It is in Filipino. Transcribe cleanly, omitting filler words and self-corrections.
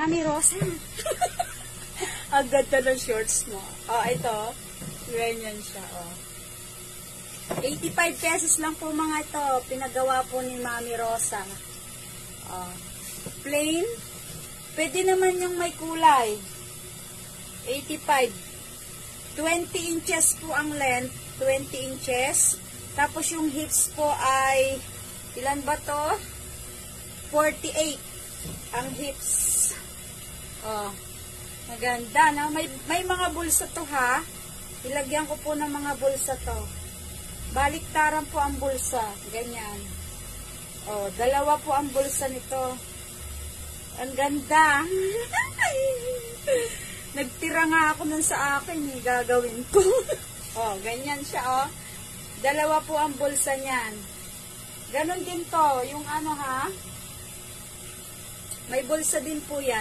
Mami Rosa. Ang ganda ng shorts mo. Oh, ito. Ganyan siya, oh. 85 pesos lang po mga ito. Pinagawa po ni Mami Rosa. Oh. Plain. Pwede naman yung may kulay. 85. 20 inches po ang length. 20 inches. Tapos yung hips po ay, ilan ba to? 48 ang hips. Oh. Maganda, no? May mga bulsa to, ha? Ilagyan ko po ng mga bulsa to. Baliktaran po ang bulsa. Ganyan. Oh, dalawa po ang bulsa nito. Ang ganda. Nagtira nga ako nun sa akin, eh. Gagawin ko. Oh, ganyan siya, oh. Dalawa po ang bulsa niyan. Ganon din to. Yung ano, ha? May bulsa din po yan.